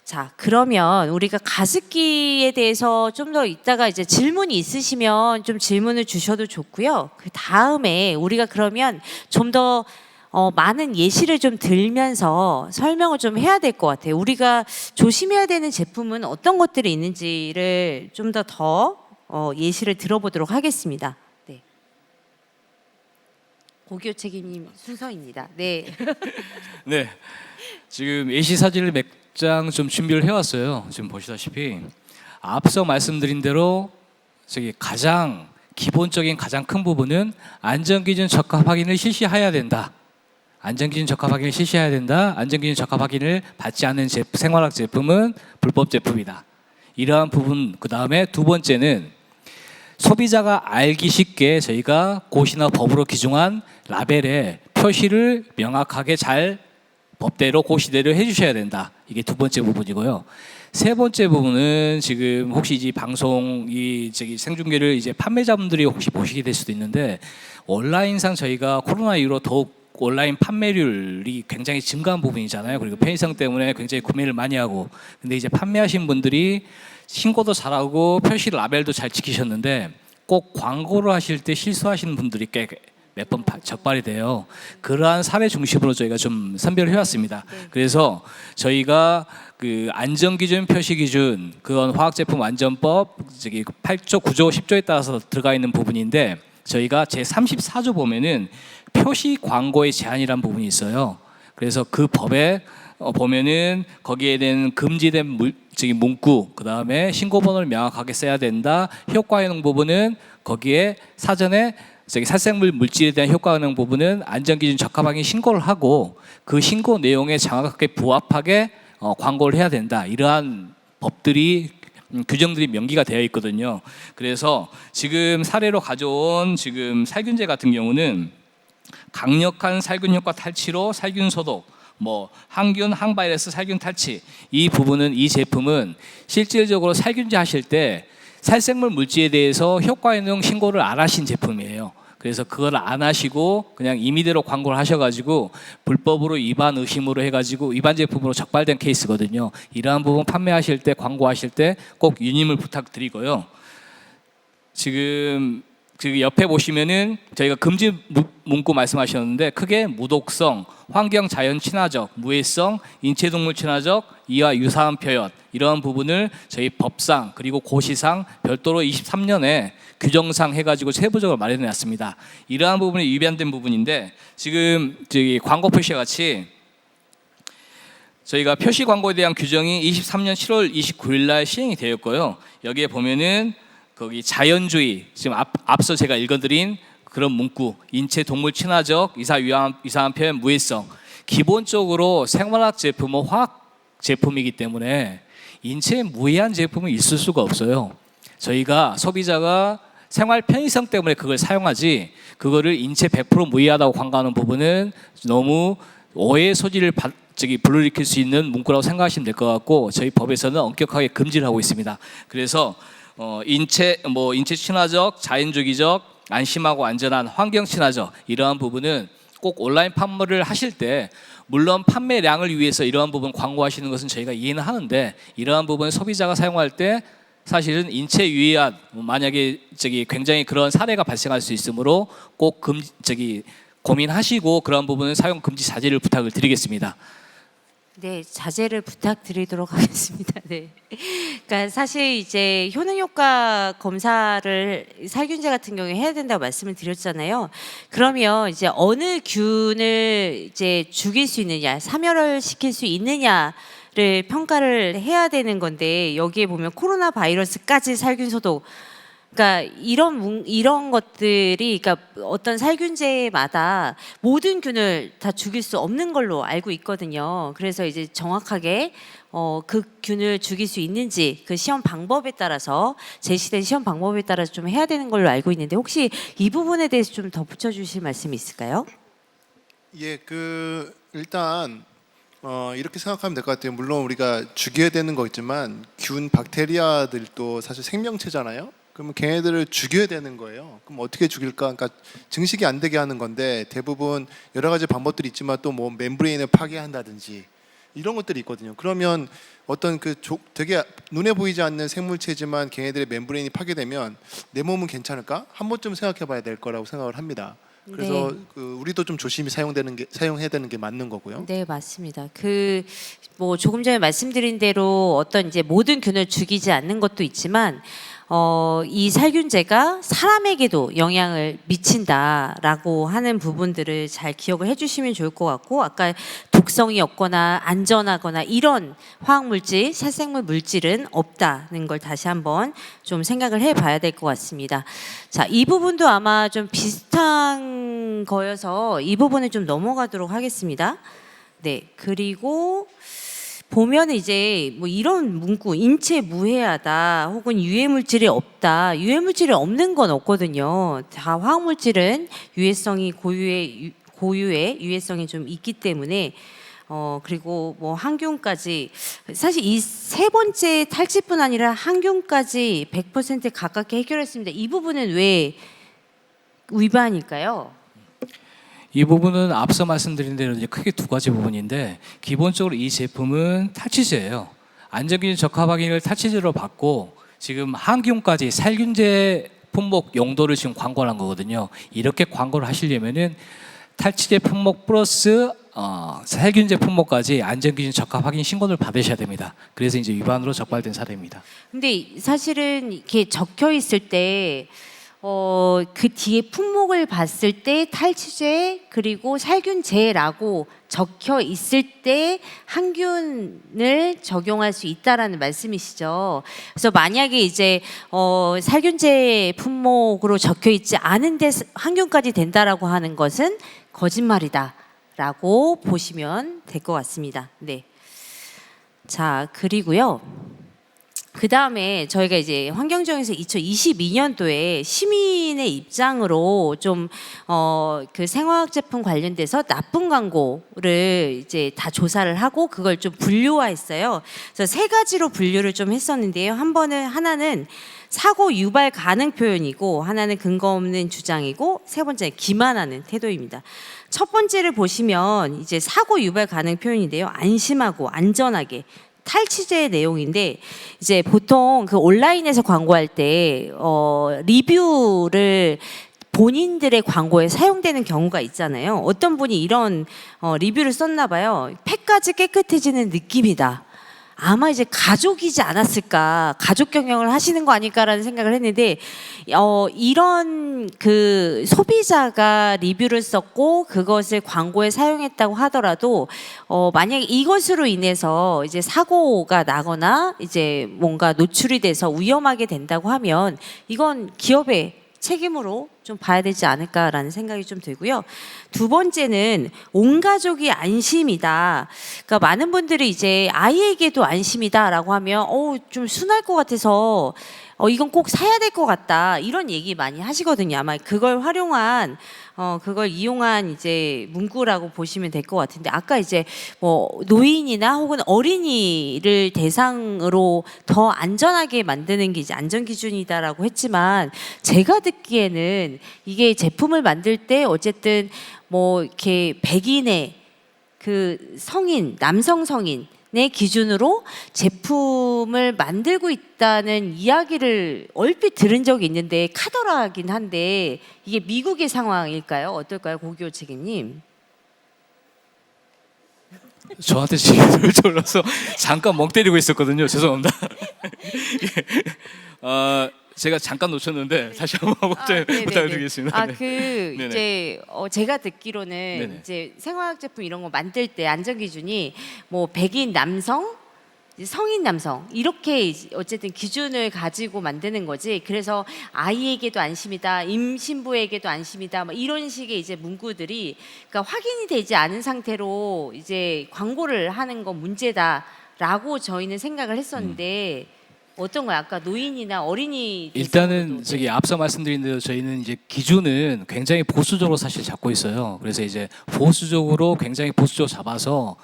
자, 그러면 우리가 가습기에 대해서 좀 더 이따가 이제 질문이 있으시면 좀 질문을 주셔도 좋고요. 그 다음에 우리가 그러면 좀 더 많은 예시를 좀 들면서 설명을 좀 해야 될 것 같아요. 우리가 조심해야 되는 제품은 어떤 것들이 있는지를 좀 더 예시를 들어보도록 하겠습니다. 네. 고기호 책임님 순서입니다. 네. 네, 지금 예시 사진을 몇 장 좀 준비를 해왔어요. 지금 보시다시피 앞서 말씀드린 대로 저기 가장 기본적인 가장 큰 부분은 안전기준 적합 확인을 실시해야 된다. 안전기준 적합 확인을 실시해야 된다. 안전기준 적합 확인을 받지 않는 생활학 제품은 불법 제품이다. 이러한 부분. 그 다음에 두 번째는 소비자가 알기 쉽게 저희가 고시나 법으로 규정한 라벨에 표시를 명확하게 잘 법대로 고시대로 해주셔야 된다. 이게 두 번째 부분이고요. 세 번째 부분은 지금 혹시 이 방송 생중계를 이제 판매자분들이 혹시 보시게 될 수도 있는데 온라인상 저희가 코로나 이후로 더욱 온라인 판매율이 굉장히 증가한 부분이잖아요. 그리고 편의성 때문에 굉장히 구매를 많이 하고, 근데 이제 판매하신 분들이 신고도 잘하고 표시 라벨도 잘 지키셨는데 꼭 광고를 하실 때 실수하시는 분들이 꽤 몇 번 적발이 돼요. 그러한 사례 중심으로 저희가 좀 선별을 해왔습니다. 그래서 저희가 그 안전기준, 표시기준, 그건 화학제품 안전법 8조, 9조, 10조에 따라서 들어가 있는 부분인데 저희가 제34조 보면은 표시 광고의 제한이라는 부분이 있어요. 그래서 그 법에 보면은 거기에 대한 금지된 문구, 그 다음에 신고번호를 명확하게 써야 된다. 효과효능 부분은 거기에 사전에 살생물 물질에 대한 효과효능 부분은 안전기준 적합 확인 신고를 하고 그 신고 내용에 정확하게 부합하게 광고를 해야 된다. 이러한 법들이 규정들이 명기가 되어 있거든요. 그래서 지금 사례로 가져온 지금 살균제 같은 경우는 강력한 살균 효과 탈취로 살균 소독, 항균, 항바이러스 살균 탈취, 이 부분은 이 제품은 실질적으로 살균제 하실 때 살생물 물질에 대해서 효과효능 신고를 안 하신 제품이에요. 그래서 그걸 안 하시고 그냥 임의대로 광고를 하셔가지고 불법으로 위반 의심으로 해가지고 위반 제품으로 적발된 케이스거든요. 이러한 부분 판매하실 때, 광고하실 때 꼭 유념을 부탁드리고요. 지금 옆에 보시면은 저희가 금지 문구 말씀하셨는데 크게 무독성, 환경 자연 친화적, 무해성, 인체 동물 친화적, 이와 유사한 표현, 이러한 부분을 저희 법상 그리고 고시상 별도로 23년에 규정상 해가지고 세부적으로 마련해 놨습니다. 이러한 부분이 위반된 부분인데 지금 광고 표시와 같이 저희가 표시 광고에 대한 규정이 23년 7월 29일 날 시행이 되었고요. 여기에 보면은 거기 자연주의, 지금 앞서 제가 읽어드린 그런 문구, 인체 동물 친화적, 이상한 표현, 무해성. 기본적으로 생활학 제품은 화학 제품이기 때문에 인체에 무해한 제품은 있을 수가 없어요. 저희가 소비자가 생활 편의성 때문에 그걸 사용하지 그거를 인체 100% 무해하다고 광고하는 부분은 너무 오해의 소지를 불러일으킬 수 있는 문구라고 생각하시면 될 것 같고 저희 법에서는 엄격하게 금지를 하고 있습니다. 그래서 인체 친화적, 자연주기적, 안심하고 안전한 환경 친화적, 이러한 부분은 꼭 온라인 판매를 하실 때 물론 판매량을 위해서 이러한 부분 광고하시는 것은 저희가 이해는 하는데 이러한 부분 소비자가 사용할 때 사실은 인체 유해한 만약에 굉장히 그런 사례가 발생할 수 있으므로 꼭 고민하시고 그런 부분은 사용 금지 자제를 부탁을 드리겠습니다. 네, 자제를 부탁드리도록 하겠습니다. 네. 그러니까 사실 이제 효능 효과 검사를 살균제 같은 경우에 해야 된다고 말씀을 드렸잖아요. 그러면 이제 어느 균을 이제 죽일 수 있느냐, 사멸을 시킬 수 있느냐를 평가를 해야 되는 건데 여기에 보면 코로나 바이러스까지 살균 소독. 그러니까 이런 것들이 그러니까 어떤 살균제마다 모든 균을 다 죽일 수 없는 걸로 알고 있거든요. 그래서 이제 정확하게 그 균을 죽일 수 있는지 그 시험 방법에 따라서 제시된 시험 방법에 따라서 좀 해야 되는 걸로 알고 있는데 혹시 이 부분에 대해서 좀 덧붙여 주실 말씀이 있을까요? 예, 일단 이렇게 생각하면 될 것 같아요. 물론 우리가 죽여야 되는 거 있지만 균, 박테리아들도 사실 생명체잖아요. 그러면 걔네들을 죽여야 되는 거예요. 그럼 어떻게 죽일까? 그러니까 증식이 안 되게 하는 건데 대부분 여러 가지 방법들이 있지만 또 멤브레인을 파괴한다든지 이런 것들이 있거든요. 그러면 어떤 되게 눈에 보이지 않는 생물체지만 걔네들의 멤브레인이 파괴되면 내 몸은 괜찮을까? 한 번쯤 생각해봐야 될 거라고 생각을 합니다. 그래서 네. 우리도 좀 조심히 사용해야 되는 게 맞는 거고요. 네, 맞습니다. 뭐 조금 전에 말씀드린 대로 어떤 이제 모든 균을 죽이지 않는 것도 있지만 이 살균제가 사람에게도 영향을 미친다라고 하는 부분들을 잘 기억을 해주시면 좋을 것 같고, 아까 독성이 없거나 안전하거나 이런 화학물질, 살생물 물질은 없다는 걸 다시 한번 좀 생각을 해봐야 될 것 같습니다. 자, 이 부분도 아마 좀 비슷한 거여서 이 부분을 좀 넘어가도록 하겠습니다. 네, 그리고 보면 이제 뭐 이런 문구, 인체 무해하다 혹은 유해 물질이 없다. 유해 물질이 없는 건 없거든요. 다 화학 물질은 유해성이 고유의 유해성이 좀 있기 때문에 그리고 뭐 항균까지, 사실 이 세 번째 탈취뿐 아니라 항균까지 100% 가깝게 해결했습니다. 이 부분은 왜 위반일까요? 이 부분은 앞서 말씀드린 대로 이제 크게 두 가지 부분인데, 기본적으로 이 제품은 탈취제예요. 안전기준 적합 확인을 탈취제로 받고 지금 항균까지 살균제 품목 용도를 지금 광고를 한 거거든요. 이렇게 광고를 하시려면은 탈취제 품목 플러스 살균제 품목까지 안전기준 적합 확인 신고를 받으셔야 됩니다. 그래서 이제 위반으로 적발된 사례입니다. 근데 사실은 이렇게 적혀 있을 때 그 뒤에 품목을 봤을 때 탈취제 그리고 살균제라고 적혀 있을 때 항균을 적용할 수 있다라는 말씀이시죠. 그래서 만약에 이제 살균제 품목으로 적혀 있지 않은데 항균까지 된다라고 하는 것은 거짓말이다라고 보시면 될 것 같습니다. 네. 자, 그리고요. 그 다음에 저희가 이제 환경정에서 2022년도에 시민의 입장으로 좀 그 생화학 제품 관련돼서 나쁜 광고를 이제 다 조사를 하고 그걸 좀 분류화했어요. 그래서 세 가지로 분류를 좀 했었는데요. 하나는 사고 유발 가능 표현이고, 하나는 근거 없는 주장이고, 세 번째는 기만하는 태도입니다. 첫 번째를 보시면 이제 사고 유발 가능 표현인데요. 안심하고 안전하게. 탈취제의 내용인데, 이제 보통 그 온라인에서 광고할 때 리뷰를 본인들의 광고에 사용되는 경우가 있잖아요. 어떤 분이 이런 리뷰를 썼나 봐요. 폐까지 깨끗해지는 느낌이다. 아마 이제 가족이지 않았을까, 가족 경영을 하시는 거 아닐까라는 생각을 했는데, 이런 그 소비자가 리뷰를 썼고 그것을 광고에 사용했다고 하더라도 만약에 이것으로 인해서 이제 사고가 나거나 이제 뭔가 노출이 돼서 위험하게 된다고 하면 이건 기업의 책임으로 좀 봐야 되지 않을까라는 생각이 좀 들고요. 두 번째는 온 가족이 안심이다. 그러니까 많은 분들이 이제 아이에게도 안심이다라고 하면 좀 순할 것 같아서 이건 꼭 사야 될 것 같다, 이런 얘기 많이 하시거든요. 아마 그걸 그걸 이용한 이제 문구라고 보시면 될 것 같은데, 아까 이제 뭐 노인이나 혹은 어린이를 대상으로 더 안전하게 만드는 게 이제 안전 기준이다라고 했지만, 제가 듣기에는 이게 제품을 만들 때 어쨌든 뭐 이렇게 백인의 그 남성 성인의 기준으로 제품을 만들고 있다는 이야기를 얼핏 들은 적이 있는데, 카더라긴 한데 이게 미국의 상황일까요? 어떨까요, 고기호 책임님? 저한테 질문을 졸라서 잠깐 멍 때리고 있었거든요. 죄송합니다. 제가 잠깐 놓쳤는데 다시 한번 부탁드리겠습니다. 네네. 이제 제가 듣기로는 네네. 이제 생화학 제품 이런 거 만들 때 안전 기준이 뭐 백인 남성, 성인 남성 이렇게 어쨌든 기준을 가지고 만드는 거지. 그래서 아이에게도 안심이다, 임신부에게도 안심이다, 뭐 이런 식의 이제 문구들이, 그러니까 확인이 되지 않은 상태로 이제 광고를 하는 건 문제다라고 저희는 생각을 했었는데. 어떤가요? 아까 노인이나 어린이 일단은 저기 앞서 말씀드린 대로 저희는 이제 기준은 굉장히 보수적으로 사실 잡고 있어요. 그래서 이제 굉장히 보수적으로 잡아서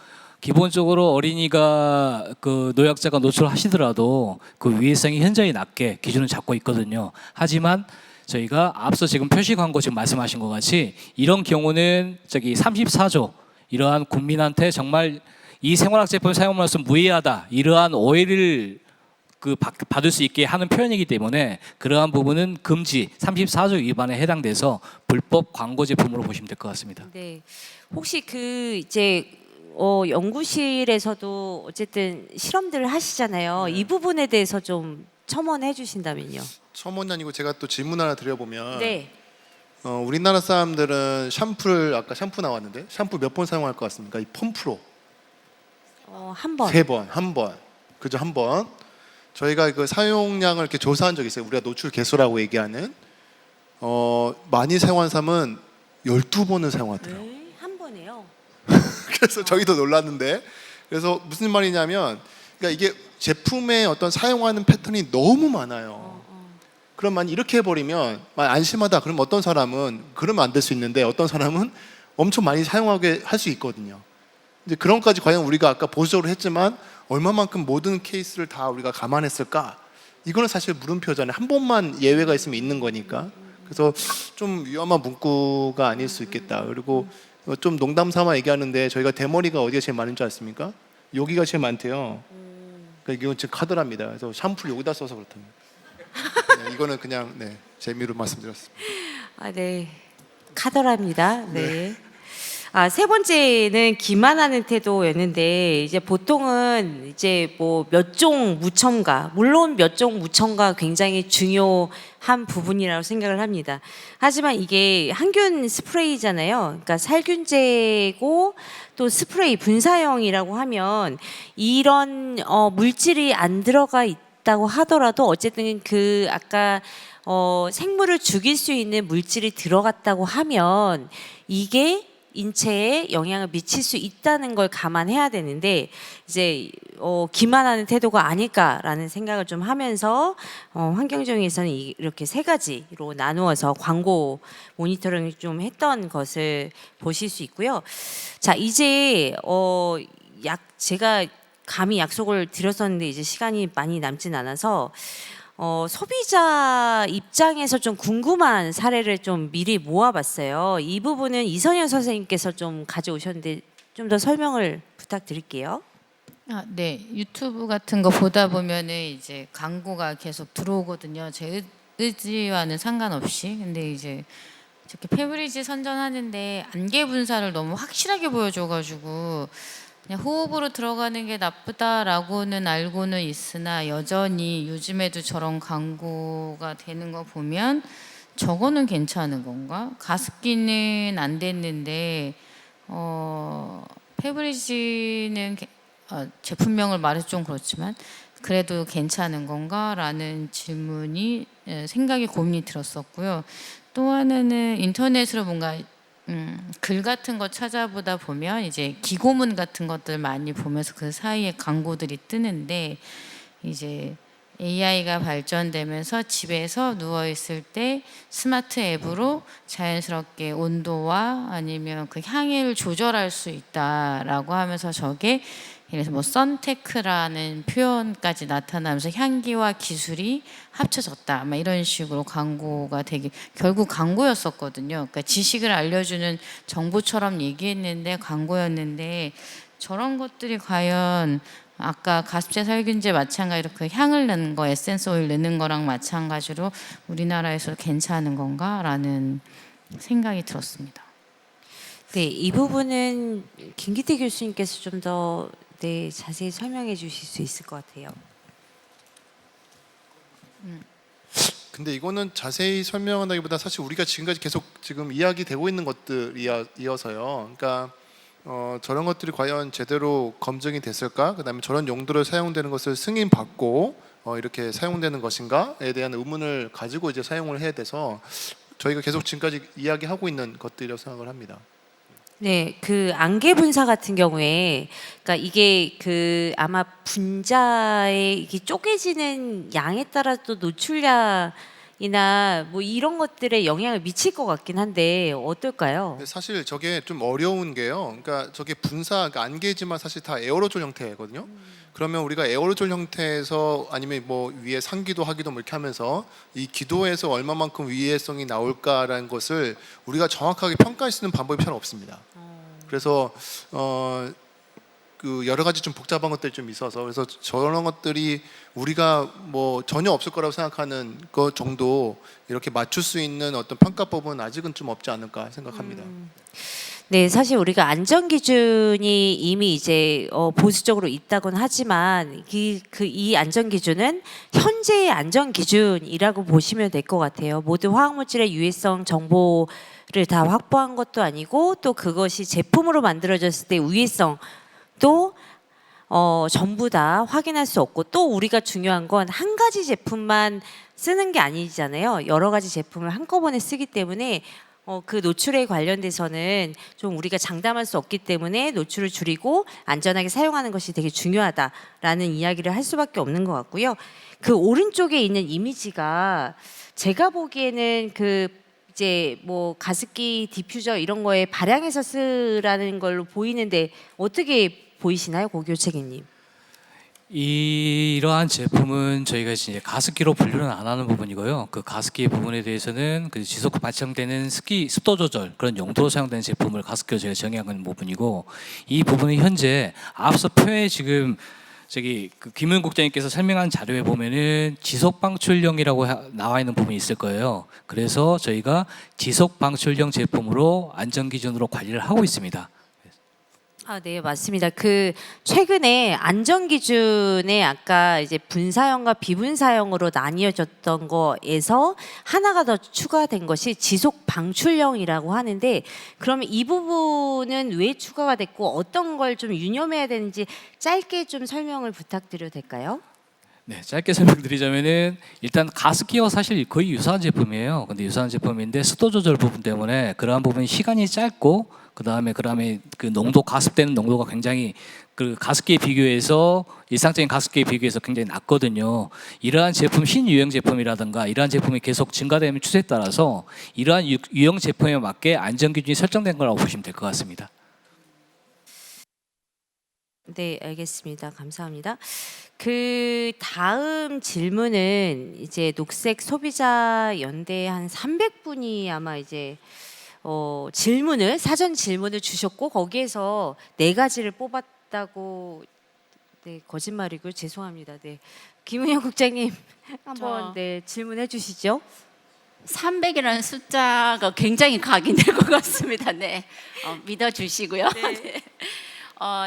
기본적으로 어린이가 그 노약자가 노출하시더라도 그 위해성이 현저히 낮게 기준을 잡고 있거든요. 하지만 저희가 앞서 지금 표시 광고 지금 말씀하신 것 같이 이런 경우는 저기 34조 이러한 국민한테 정말 이 생활학 제품을 사용함으로써 무해하다 이러한 오해를 받을 수 있게 하는 표현이기 때문에 그러한 부분은 금지 34조 위반에 해당돼서 불법 광고 제품으로 보시면 될 것 같습니다. 네. 혹시 그 이제 연구실에서도 어쨌든 실험들을 하시잖아요. 이 부분에 대해서 좀 첨언해 주신다면요. 첨언이 아니고 제가 또 질문 하나 드려보면 네. 우리나라 사람들은 샴푸를 아까 샴푸 나왔는데 샴푸 몇 번 사용할 것 같습니까? 이 펌프로 한 번. 3번, 한 번, 그죠? 한 번. 저희가 그 사용량을 이렇게 조사한 적이 있어요. 우리가 노출 개수라고 얘기하는 많이 사용한 사람은 12번을 사용하더라고요. 네, 한 번에요. 그래서 저희도 놀랐는데 그래서 무슨 말이냐면 그러니까 이게 제품의 어떤 사용하는 패턴이 너무 많아요. 그럼 이렇게 해버리면 안심하다 그러면 어떤 사람은 그러면 안 될 수 있는데 어떤 사람은 엄청 많이 사용하게 할 수 있거든요. 이제 그런 것까지 과연 우리가 아까 보수적으로 했지만 얼마만큼 모든 케이스를 다 우리가 감안했을까? 이거는 사실 물음표잖아요. 한 번만 예외가 있으면 있는 거니까. 그래서 좀 위험한 문구가 아닐 수 있겠다. 그리고 좀 농담 삼아 얘기하는데 저희가 대머리가 어디가 제일 많은 줄 아십니까? 여기가 제일 많대요. 그러니까 이건 지금 카더랍니다. 그래서 샴푸를 여기다 써서 그렇답니다. 네, 이거는 그냥 재미로 말씀드렸습니다. 네. 카더랍니다. 네. 세 번째는 기만하는 태도였는데 이제 보통은 이제 뭐 몇 종 무첨가 물론 몇 종 무첨가 굉장히 중요한 부분이라고 생각을 합니다. 하지만 이게 항균 스프레이잖아요. 그러니까 살균제고 또 스프레이 분사형이라고 하면 이런 물질이 안 들어가 있다고 하더라도 어쨌든 그 아까 생물을 죽일 수 있는 물질이 들어갔다고 하면 이게 인체에 영향을 미칠 수 있다는 걸 감안해야 되는데 이제 기만하는 태도가 아닐까라는 생각을 좀 하면서 환경정에서는 이렇게 세 가지로 나누어서 광고 모니터링을 좀 했던 것을 보실 수 있고요. 자 이제 제가 감히 약속을 드렸었는데 이제 시간이 많이 남진 않아서 소비자 입장에서 좀 궁금한 사례를 좀 미리 모아봤어요. 이 부분은 이선현 선생님께서 좀 가져오셨는데 좀 더 설명을 부탁드릴게요. 네. 유튜브 같은 거 보다 보면은 이제 광고가 계속 들어오거든요. 제 의지와는 상관없이. 근데 이제 저렇게 페브리즈 선전하는데 안개 분사를 너무 확실하게 보여줘가지고 그냥 호흡으로 들어가는 게 나쁘다라고는 알고는 있으나 여전히 요즘에도 저런 광고가 되는 거 보면 저거는 괜찮은 건가? 가습기는 안 됐는데 페브리즈는 제품명을 말해서 좀 그렇지만 그래도 괜찮은 건가라는 질문이 생각이 고민이 들었었고요. 또 하나는 인터넷으로 뭔가 글 같은 거 찾아보다 보면 이제 기고문 같은 것들 많이 보면서 그 사이에 광고들이 뜨는데 이제 AI가 발전되면서 집에서 누워 있을 때 스마트 앱으로 자연스럽게 온도와 아니면 그 향을 조절할 수 있다라고 하면서 저게 그래서 뭐 선테크라는 표현까지 나타나면서 향기와 기술이 합쳐졌다. 아마 이런 식으로 광고가 되게 결국 광고였었거든요. 그러니까 지식을 알려주는 정보처럼 얘기했는데 광고였는데 저런 것들이 과연 아까 가습제 살균제 마찬가지로 그 향을 넣는 거, 에센스 오일 넣는 거랑 마찬가지로 우리나라에서 괜찮은 건가라는 생각이 들었습니다. 네, 이 부분은 김기태 교수님께서 좀 더 자세히 설명해 주실 수 있을 것 같아요. 근데 이거는 자세히 설명한다기보다 사실 우리가 지금까지 계속 지금 이야기되고 있는 것들이어서요. 그러니까 저런 것들이 과연 제대로 검증이 됐을까? 그다음에 저런 용도로 사용되는 것을 승인받고 이렇게 사용되는 것인가에 대한 의문을 가지고 이제 사용을 해야 돼서 저희가 계속 지금까지 이야기하고 있는 것들이라고 생각을 합니다. 네, 그 안개 분사 같은 경우에, 그러니까 이게 그 아마 분자의 이게 쪼개지는 양에 따라 또 노출량이나 뭐 이런 것들에 영향을 미칠 것 같긴 한데 어떨까요? 근데 사실 저게 좀 어려운 게요. 그러니까 저게 그러니까 안개지만 사실 다 에어로졸 형태거든요. 그러면 우리가 에어로졸 형태에서 아니면 뭐 위에 상기도 하기도 뭐 이렇게 하면서 이 기도에서 얼마만큼 위해성이 나올까라는 것을 우리가 정확하게 평가할 수 있는 방법이 잘 없습니다. 그래서 그 여러 가지 좀 복잡한 것들이 좀 있어서 그래서 저런 것들이 우리가 뭐 전혀 없을 거라고 생각하는 것 정도 이렇게 맞출 수 있는 어떤 평가법은 아직은 좀 없지 않을까 생각합니다. 네, 사실 우리가 안전 기준이 이미 이제 보수적으로 있다곤 하지만 이 안전 기준은 현재의 안전 기준이라고 보시면 될 것 같아요. 모든 화학물질의 유해성 정보를 다 확보한 것도 아니고 또 그것이 제품으로 만들어졌을 때 유해성도 전부 다 확인할 수 없고 또 우리가 중요한 건 한 가지 제품만 쓰는 게 아니잖아요. 여러 가지 제품을 한꺼번에 쓰기 때문에 그 노출에 관련돼서는 좀 우리가 장담할 수 없기 때문에 노출을 줄이고 안전하게 사용하는 것이 되게 중요하다라는 이야기를 할 수밖에 없는 것 같고요. 그 오른쪽에 있는 이미지가 제가 보기에는 그 이제 뭐 가습기 디퓨저 이런 거에 발향해서 쓰라는 걸로 보이는데 어떻게 보이시나요, 고교책임님? 이러한 제품은 저희가 이제 가습기로 분류는 안 하는 부분이고요. 그 가습기 부분에 대해서는 그 지속 발생되는 습도 조절 그런 용도로 사용되는 제품을 가습기로 저희가 정의하는 부분이고 이 부분은 현재 앞서 표에 지금 그 김은 국장님께서 설명한 자료에 보면은 지속 방출용이라고 나와 있는 부분이 있을 거예요. 그래서 저희가 지속 방출용 제품으로 안전 기준으로 관리를 하고 있습니다. 네, 맞습니다. 그 최근에 안전 기준에 아까 이제 분사형과 비분사형으로 나뉘어졌던 거에서 하나가 더 추가된 것이 지속 방출형이라고 하는데 그러면 이 부분은 왜 추가가 됐고 어떤 걸 좀 유념해야 되는지 짧게 좀 설명을 부탁드려도 될까요? 네, 짧게 설명드리자면은 일단 가습기와 사실 거의 유사한 제품이에요. 근데 유사한 제품인데 습도 조절 부분 때문에 그러한 부분이 시간이 짧고 그다음에 그 농도 가습되는 농도가 굉장히 그 가습기에 비교해서 일상적인 가습기에 비교해서 굉장히 낮거든요. 이러한 제품 신유형 제품이라든가 이러한 제품이 계속 증가되는 추세에 따라서 이러한 유형 제품에 맞게 안전 기준이 설정된 거라고 보시면 될 것 같습니다. 네, 알겠습니다. 감사합니다. 그 다음 질문은 이제 녹색 소비자 연대 한 300분이 아마 이제 사전 질문을 주셨고 거기에서 4가지를 뽑았다고. 네, 거짓말이고요. 죄송합니다. 네, 김은영 국장님 한번 질문해 주시죠. 300이라는 숫자가 굉장히 각인될 것 같습니다. 네, 믿어주시고요. 네.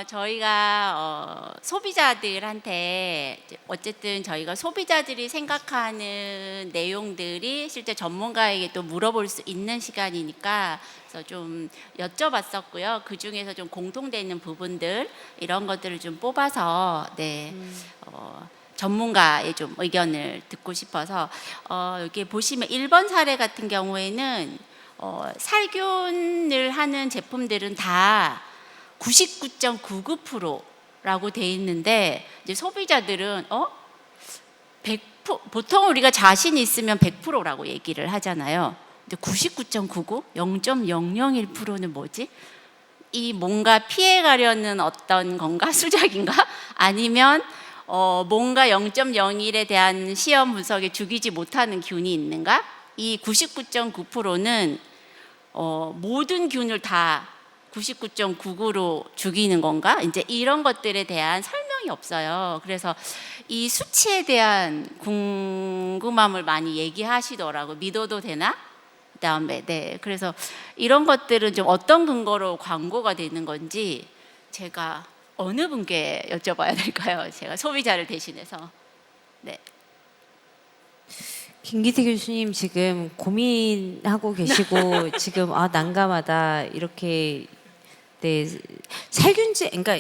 저희가 소비자들한테 어쨌든 저희가 소비자들이 생각하는 내용들이 실제 전문가에게 또 물어볼 수 있는 시간이니까 그래서 좀 여쭤봤었고요. 그 중에서 좀 공통되는 부분들 이런 것들을 좀 뽑아서 전문가의 좀 의견을 듣고 싶어서 여기 보시면 1번 사례 같은 경우에는 살균을 하는 제품들은 다 99.99%라고 돼 있는데 이제 소비자들은 100% 보통 우리가 자신 있으면 100%라고 얘기를 하잖아요. 근데 99.99, 0.001%는 뭐지? 이 뭔가 피해가려는 어떤 건가? 수작인가? 아니면 뭔가 0.01에 대한 시험 분석에 죽이지 못하는 균이 있는가? 이 99.9%는 모든 균을 다 99.99로 죽이는 건가? 이제 이런 것들에 대한 설명이 없어요. 그래서 이 수치에 대한 궁금함을 많이 얘기하시더라고요. 믿어도 되나? 그다음에 그래서 이런 것들은 좀 어떤 근거로 광고가 되는 건지 제가 어느 분께 여쭤봐야 될까요? 제가 소비자를 대신해서. 네. 김기태 교수님 지금 고민하고 계시고 지금 난감하다 이렇게. 네, 살균제, 그러니까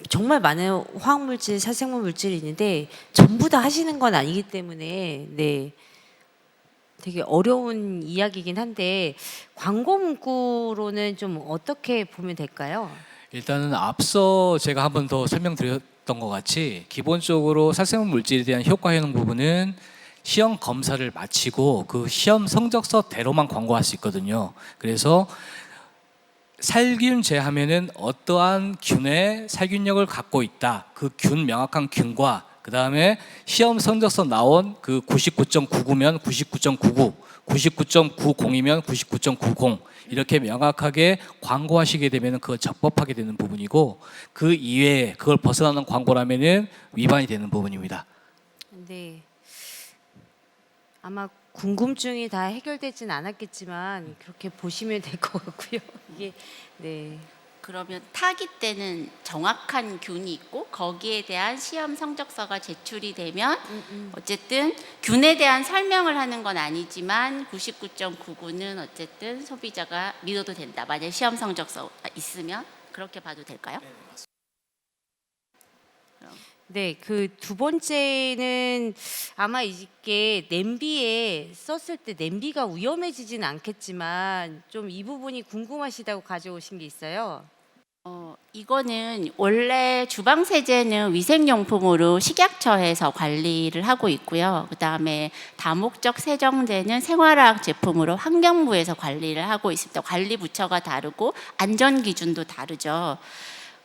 정말 많은 화학물질, 살생물 물질이 있는데 전부 다 하시는 건 아니기 때문에 되게 어려운 이야기이긴 한데 광고 문구로는 좀 어떻게 보면 될까요? 일단은 앞서 제가 한 번 더 설명드렸던 것 같이 기본적으로 살생물 물질에 대한 효과 효능 부분은 시험 검사를 마치고 그 시험 성적서대로만 광고할 수 있거든요. 그래서 살균제 하면은 어떠한 균의 살균력을 갖고 있다. 그 균 명확한 균과 그 다음에 시험 성적서 나온 그 99.99면 99.99, 99.90이면 99.90 이렇게 명확하게 광고하시게 되면 그거 적법하게 되는 부분이고 그 이외에 그걸 벗어나는 광고라면은 위반이 되는 부분입니다. 네. 아마 궁금증이 다 해결되진 않았겠지만 그렇게 보시면 될 것 같고요. 이게 네. 그러면 타기 때는 정확한 균이 있고 거기에 대한 시험 성적서가 제출이 되면 어쨌든 균에 대한 설명을 하는 건 아니지만 99.99는 어쨌든 소비자가 믿어도 된다. 만약 시험 성적서 있으면 그렇게 봐도 될까요? 네, 그 두 번째는 아마 이게 냄비에 썼을 때 냄비가 위험해지진 않겠지만 좀 이 부분이 궁금하시다고 가져오신 게 있어요. 이거는 원래 주방 세제는 위생용품으로 식약처에서 관리를 하고 있고요. 그다음에 다목적 세정제는 생활화학 제품으로 환경부에서 관리를 하고 있습니다. 관리 부처가 다르고 안전 기준도 다르죠.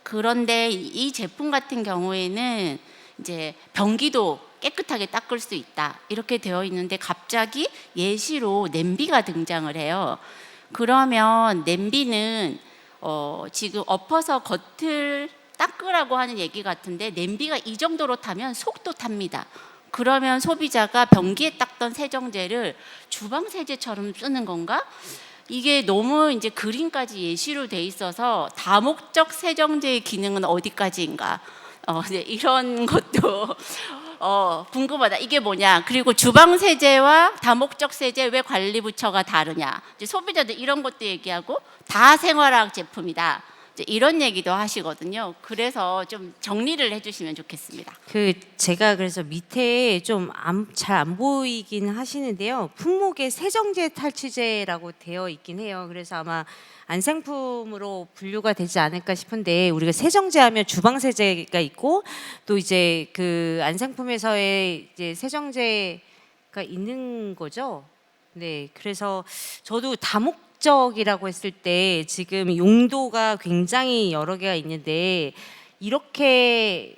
그런데 이 제품 같은 경우에는 이제 변기도 깨끗하게 닦을 수 있다 이렇게 되어 있는데 갑자기 예시로 냄비가 등장을 해요. 그러면 냄비는 지금 엎어서 겉을 닦으라고 하는 얘기 같은데 냄비가 이 정도로 타면 속도 탑니다. 그러면 소비자가 변기에 닦던 세정제를 주방 세제처럼 쓰는 건가? 이게 너무 이제 그림까지 예시로 돼 있어서 다목적 세정제의 기능은 어디까지인가? 네, 이런 것도 궁금하다. 이게 뭐냐? 그리고 주방 세제와 다목적 세제 왜 관리 부처가 다르냐? 이제 소비자들 이런 것도 얘기하고 다 생활화학 제품이다. 이제 이런 얘기도 하시거든요. 그래서 좀 정리를 해주시면 좋겠습니다. 그 제가 그래서 밑에 좀 잘 안 보이긴 하시는데요. 품목에 세정제 탈취제라고 되어 있긴 해요. 그래서 아마 안생품으로 분류가 되지 않을까 싶은데 우리가 세정제 하면 주방 세제가 있고 또 이제 그 안생품에서의 이제 세정제가 있는 거죠. 네, 그래서 저도 다목적이라고 했을 때 지금 용도가 굉장히 여러 개가 있는데 이렇게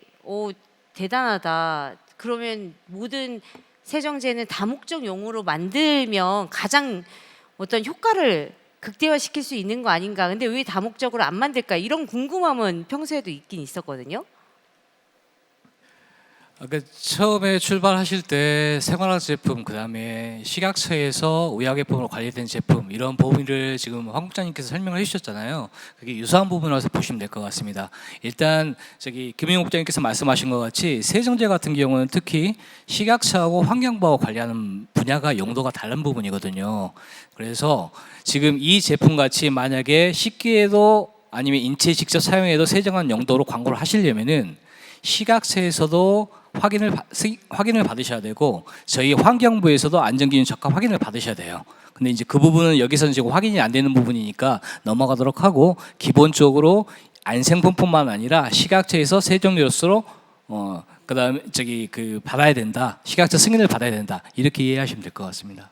대단하다. 그러면 모든 세정제는 다목적 용어로 만들면 가장 어떤 효과를 극대화시킬 수 있는 거 아닌가. 근데 왜 다목적으로 안 만들까? 이런 궁금함은 평소에도 있긴 있었거든요. 그러니까 처음에 출발하실 때 생활학 제품 그다음에 식약처에서 의약품으로 관리된 제품 이런 부분을 지금 황 국장님께서 설명을 해주셨잖아요. 그게 유사한 부분이라서 보시면 될 것 같습니다. 일단 김영욱 국장님께서 말씀하신 것 같이 세정제 같은 경우는 특히 식약처하고 환경부하고 관리하는 분야가 용도가 다른 부분이거든요. 그래서 지금 이 제품 같이 만약에 식기에도 아니면 인체에 직접 사용해도 세정한 용도로 광고를 하시려면은 식약처에서도 확인을 받으셔야 되고 저희 환경부에서도 안전기준 적합 확인을 받으셔야 돼요. 근데 이제 그 부분은 여기서는 지금 확인이 안 되는 부분이니까 넘어가도록 하고 기본적으로 안생품뿐만 아니라 식약처에서 세정제로서 그다음에 받아야 된다. 식약처 승인을 받아야 된다. 이렇게 이해하시면 될 것 같습니다.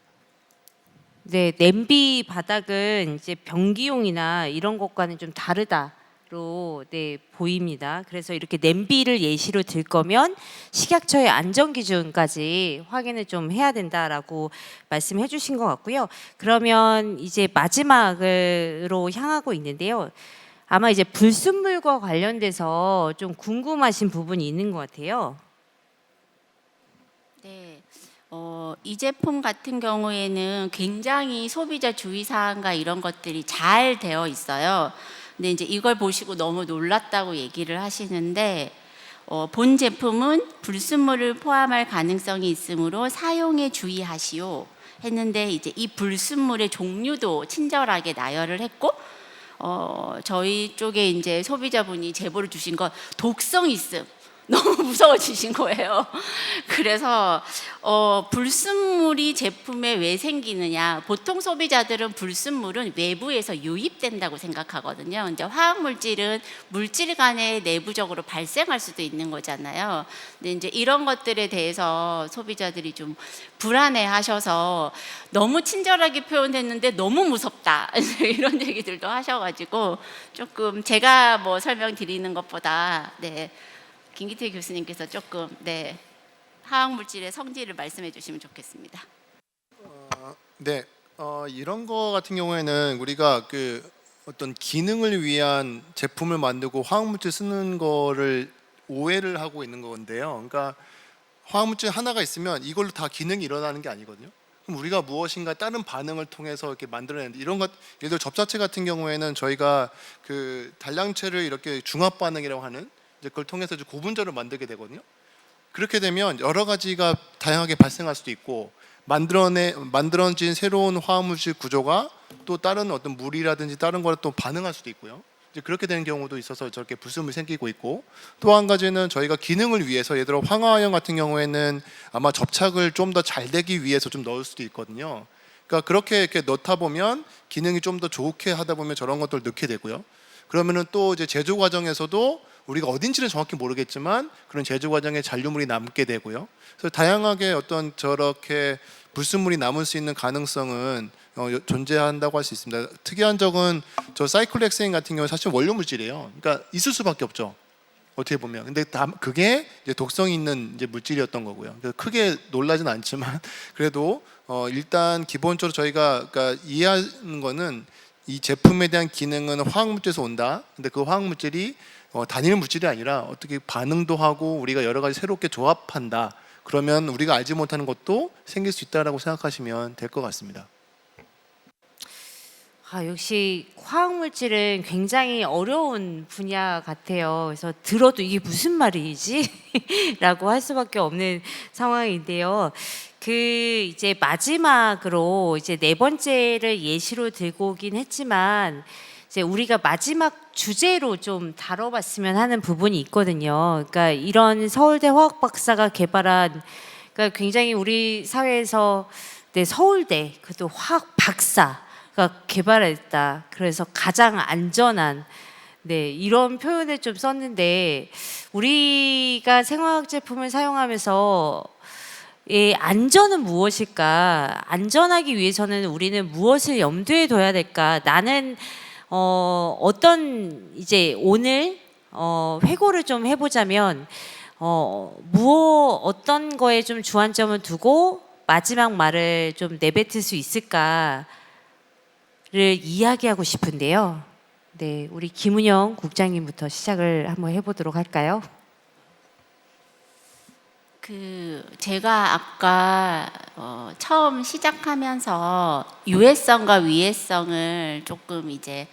네, 냄비 바닥은 이제 변기용이나 이런 것과는 좀 다르다로 네, 보입니다. 그래서 이렇게 냄비를 예시로 들 거면 식약처의 안전 기준까지 확인을 좀 해야 된다라고 말씀해 주신 것 같고요. 그러면 이제 마지막으로 향하고 있는데요. 아마 이제 불순물과 관련돼서 좀 궁금하신 부분이 있는 것 같아요. 네. 이 제품 같은 경우에는 굉장히 소비자 주의사항과 이런 것들이 잘 되어 있어요. 근데 이제 이걸 보시고 너무 놀랐다고 얘기를 하시는데 본 제품은 불순물을 포함할 가능성이 있으므로 사용에 주의하시오 했는데 이제 이 불순물의 종류도 친절하게 나열을 했고 저희 쪽에 이제 소비자분이 제보를 주신 건 독성 있음. 너무 무서워지신 거예요. 그래서 불순물이 제품에 왜 생기느냐. 보통 소비자들은 불순물은 외부에서 유입된다고 생각하거든요. 근데 화학물질은 물질 간에 내부적으로 발생할 수도 있는 거잖아요. 근데 이제 이런 것들에 대해서 소비자들이 좀 불안해하셔서 너무 친절하게 표현했는데 너무 무섭다. 이런 얘기들도 하셔가지고 조금 제가 뭐 설명드리는 것보다 네. 김기태 교수님께서 조금 화학 물질의 성질을 말씀해 주시면 좋겠습니다. 네, 이런 거 같은 경우에는 우리가 그 어떤 기능을 위한 제품을 만들고 화학물질 쓰는 거를 오해를 하고 있는 건데요. 그러니까 화학물질 하나가 있으면 이걸로 다 기능이 일어나는 게 아니거든요. 그럼 우리가 무엇인가 다른 반응을 통해서 이렇게 만들어내는데 이런 것, 예를 들어 접자체 같은 경우에는 저희가 그 단량체를 이렇게 중합 반응이라고 하는 이제 그걸 통해서 이제 고분자를 만들게 되거든요. 그렇게 되면 여러 가지가 다양하게 발생할 수도 있고 만들어진 새로운 화학물질 구조가 또 다른 어떤 물이라든지 다른 거랑 또 반응할 수도 있고요. 이제 그렇게 되는 경우도 있어서 저렇게 불순물이 생기고 있고, 또 한 가지는 저희가 기능을 위해서 예를 들어 황화형 같은 경우에는 아마 접착을 좀 더 잘 되기 위해서 좀 넣을 수도 있거든요. 그러니까 그렇게 이렇게 넣다 보면 기능이 좀 더 좋게 하다 보면 저런 것들을 넣게 되고요. 그러면은 또 이제 제조 과정에서도 우리가 어딘지는 정확히 모르겠지만 그런 제조 과정에 잔류물이 남게 되고요. 그래서 다양하게 어떤 저렇게 불순물이 남을 수 있는 가능성은 존재한다고 할 수 있습니다. 특이한 적은 저 사이클로헥세인 같은 경우 사실 원료 물질이에요. 그러니까 있을 수밖에 없죠. 어떻게 보면. 근데 그게 이제 독성이 있는 이제 물질이었던 거고요. 그래서 크게 놀라진 않지만 그래도 일단 기본적으로 저희가 그러니까 이해하는 거는 이 제품에 대한 기능은 화학 물질에서 온다. 근데 그 화학 물질이 단일 물질이 아니라 어떻게 반응도 하고 우리가 여러 가지 새롭게 조합한다. 그러면 우리가 알지 못하는 것도 생길 수 있다라고 생각하시면 될 것 같습니다. 역시 화학물질은 굉장히 어려운 분야 같아요. 그래서 들어도 이게 무슨 말이지? 라고 할 수밖에 없는 상황인데요. 이제 마지막으로 이제 네 번째를 예시로 들고 오긴 했지만 이제 우리가 마지막 주제로 좀 다뤄봤으면 하는 부분이 있거든요. 그러니까 이런 서울대 화학박사가 개발한, 그러니까 굉장히 우리 사회에서 서울대 그것도 화학박사 개발했다. 그래서 가장 안전한 이런 표현을 좀 썼는데, 우리가 생화학 제품을 사용하면서 안전은 무엇일까? 안전하기 위해서는 우리는 무엇을 염두에 둬야 될까? 나는 어떤 이제 오늘 회고를 좀 해보자면 어떤 거에 좀 주안점을 두고 마지막 말을 좀 내뱉을 수 있을까? 를 이야기하고 싶은데요. 우리 김은영 국장님부터 시작을 한번 해보도록 할까요? 제가 아까 처음 시작하면서 유해성과 위해성을 조금 이제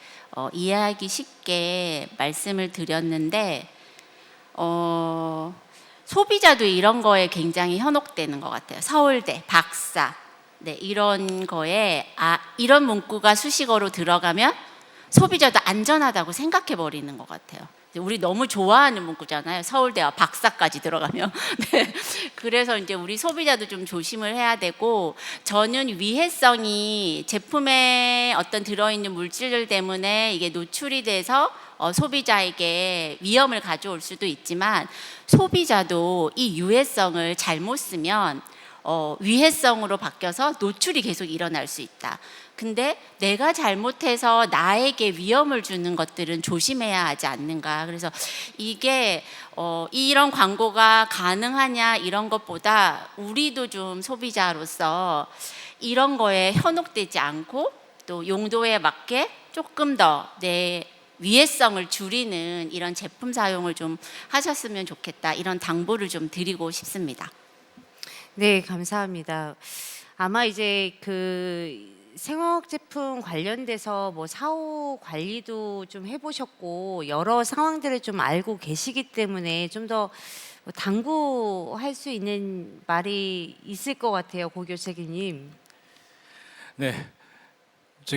이해하기 쉽게 말씀을 드렸는데 소비자도 이런 거에 굉장히 현혹되는 것 같아요. 서울대, 박사. 이런 거에 이런 문구가 수식어로 들어가면 소비자도 안전하다고 생각해 버리는 것 같아요. 우리 너무 좋아하는 문구잖아요. 서울대와 박사까지 들어가면. 그래서 이제 우리 소비자도 좀 조심을 해야 되고, 저는 위해성이 제품에 어떤 들어있는 물질들 때문에 이게 노출이 돼서 소비자에게 위험을 가져올 수도 있지만, 소비자도 이 유해성을 잘못 쓰면 위해성으로 바뀌어서 노출이 계속 일어날 수 있다. 근데 내가 잘못해서 나에게 위험을 주는 것들은 조심해야 하지 않는가. 그래서 이게 이런 광고가 가능하냐 이런 것보다 우리도 좀 소비자로서 이런 거에 현혹되지 않고 또 용도에 맞게 조금 더 내 위해성을 줄이는 이런 제품 사용을 좀 하셨으면 좋겠다. 이런 당부를 좀 드리고 싶습니다. 네, 감사합니다. 아마 이제 생화학 제품 관련돼서 사후 관리도 좀 해보셨고 여러 상황들을 좀 알고 계시기 때문에 좀 더 당부할 수 있는 말이 있을 것 같아요, 고 교수님. 네,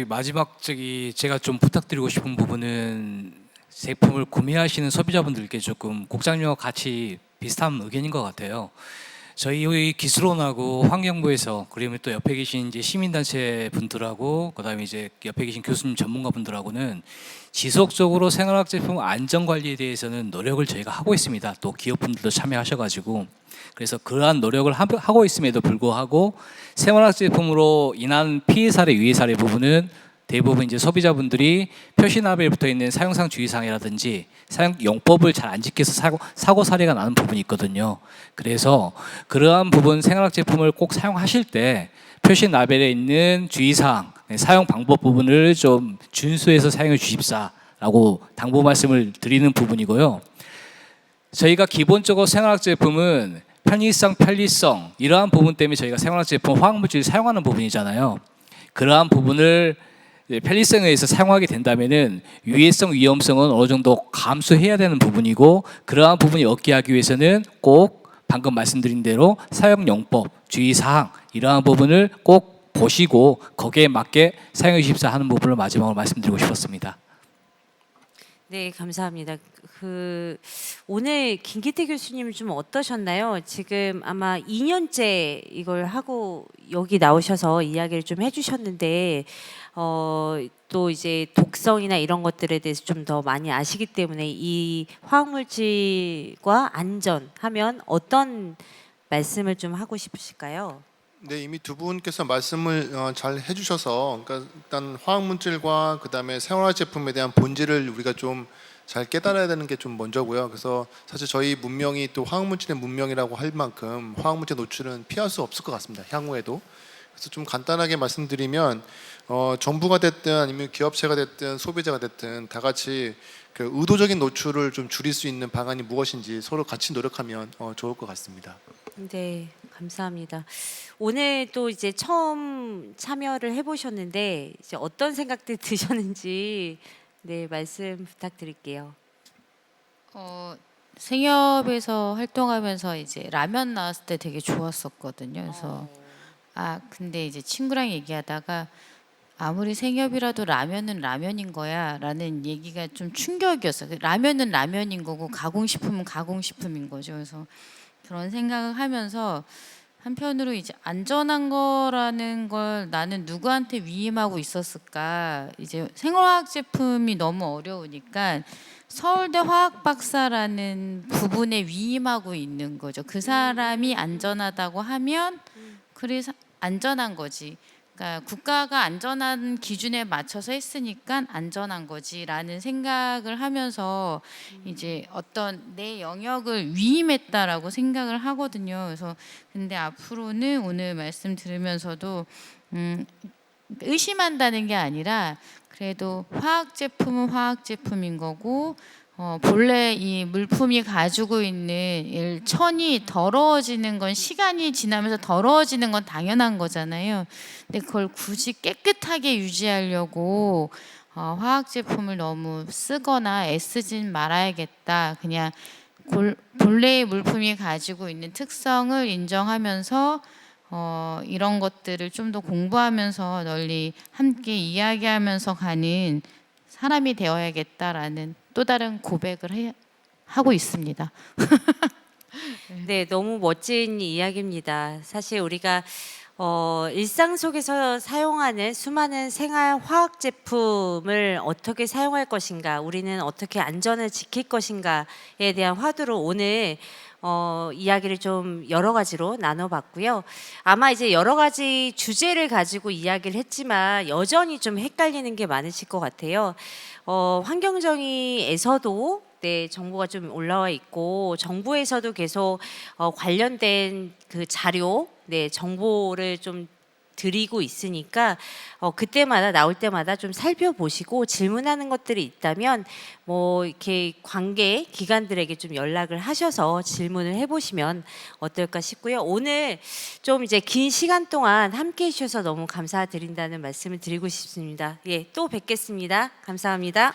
마지막 제가 좀 부탁드리고 싶은 부분은 제품을 구매하시는 소비자분들께 조금 국장님과 같이 비슷한 의견인 것 같아요. 저희 기술원하고 환경부에서, 그리고 또 옆에 계신 이제 시민단체 분들하고 그다음에 이제 옆에 계신 교수님 전문가 분들하고는 지속적으로 생활학 제품 안전 관리에 대해서는 노력을 저희가 하고 있습니다. 또 기업분들도 참여하셔가지고, 그래서 그러한 노력을 하고 있음에도 불구하고 생활학 제품으로 인한 피해 사례, 유해 사례 부분은 대부분 이제 소비자분들이 표시나벨에 붙어 있는 사용상 주의사항이라든지 사용 용법을 잘 안 지켜서 사고 사례가 나는 부분이 있거든요. 그래서 그러한 부분 생활학 제품을 꼭 사용하실 때 표시나벨에 있는 주의사항, 사용 방법 부분을 좀 준수해서 사용해 주십사라고 당부 말씀을 드리는 부분이고요. 저희가 기본적으로 생활학 제품은 편의성 이러한 부분 때문에 저희가 생활학 제품 화학물질을 사용하는 부분이잖아요. 그러한 부분을 편리성에 의해서 사용하게 된다면은 유해성, 위험성은 어느 정도 감수해야 되는 부분이고, 그러한 부분이 없게 하기 위해서는 꼭 방금 말씀드린 대로 사용 용법, 주의사항 이러한 부분을 꼭 보시고 거기에 맞게 사용해 주십사 하는 부분을 마지막으로 말씀드리고 싶었습니다. 네, 감사합니다. 오늘 김기태 교수님 좀 어떠셨나요? 지금 아마 2년째 이걸 하고 여기 나오셔서 이야기를 좀 해주셨는데 또 이제 독성이나 이런 것들에 대해서 좀 더 많이 아시기 때문에 이 화학물질과 안전하면 어떤 말씀을 좀 하고 싶으실까요? 네, 이미 두 분께서 말씀을 잘 해주셔서, 그러니까 일단 화학물질과 그다음에 생활화 제품에 대한 본질을 우리가 좀 잘 깨달아야 되는 게 좀 먼저고요. 그래서 사실 저희 문명이 또 화학물질의 문명이라고 할 만큼 화학물질 노출은 피할 수 없을 것 같습니다. 향후에도. 그래서 좀 간단하게 말씀드리면 정부가 됐든 아니면 기업체가 됐든 소비자가 됐든 다 같이 그 의도적인 노출을 좀 줄일 수 있는 방안이 무엇인지 서로 같이 노력하면 좋을 것 같습니다. 네, 감사합니다. 오늘 또 이제 처음 참여를 해보셨는데 이제 어떤 생각들 드셨는지 네 말씀 부탁드릴게요. 생협에서 활동하면서 이제 라면 나왔을 때 되게 좋았었거든요. 그래서 근데 이제 친구랑 얘기하다가 아무리 생협이라도 라면은 라면인 거야라는 얘기가 좀 충격이었어요. 라면은 라면인 거고 가공식품은 가공식품인 거죠. 그래서 그런 생각을 하면서 한편으로 이제 안전한 거라는 걸 나는 누구한테 위임하고 있었을까? 이제 생화학 제품이 너무 어려우니까 서울대 화학박사라는 부분에 위임하고 있는 거죠. 그 사람이 안전하다고 하면 그래서 안전한 거지. 그러니까 국가가 안전한 기준에 맞춰서 했으니까 안전한 거지라는 생각을 하면서 이제 어떤 내 영역을 위임했다라고 생각을 하거든요. 그래서 근데 앞으로는 오늘 말씀 들으면서도 의심한다는 게 아니라 그래도 화학 제품은 화학 제품인 거고 본래 이 물품이 가지고 있는 천이 더러워지는 건 시간이 지나면서 더러워지는 건 당연한 거잖아요. 근데 그걸 굳이 깨끗하게 유지하려고 화학 제품을 너무 쓰거나 애쓰진 말아야겠다. 그냥 본래의 물품이 가지고 있는 특성을 인정하면서 이런 것들을 좀 더 공부하면서 널리 함께 이야기하면서 가는 사람이 되어야겠다라는 또 다른 고백을 하고 있습니다. 네, 너무 멋진 이야기입니다. 사실 우리가 일상 속에서 사용하는 수많은 생활 화학 제품을 어떻게 사용할 것인가, 우리는 어떻게 안전을 지킬 것인가에 대한 화두로 오늘 이야기를 좀 여러 가지로 나눠봤고요. 아마 이제 여러 가지 주제를 가지고 이야기를 했지만 여전히 좀 헷갈리는 게 많으실 것 같아요. 환경정의에서도 네, 정보가 좀 올라와 있고 정부에서도 계속 관련된 그 자료, 네, 정보를 좀 드리고 있으니까 그때마다 나올 때마다 좀 살펴보시고 질문하는 것들이 있다면 뭐 이렇게 관계 기관들에게 좀 연락을 하셔서 질문을 해보시면 어떨까 싶고요. 오늘 좀 이제 긴 시간 동안 함께 해주셔서 너무 감사드린다는 말씀을 드리고 싶습니다. 예, 또 뵙겠습니다. 감사합니다.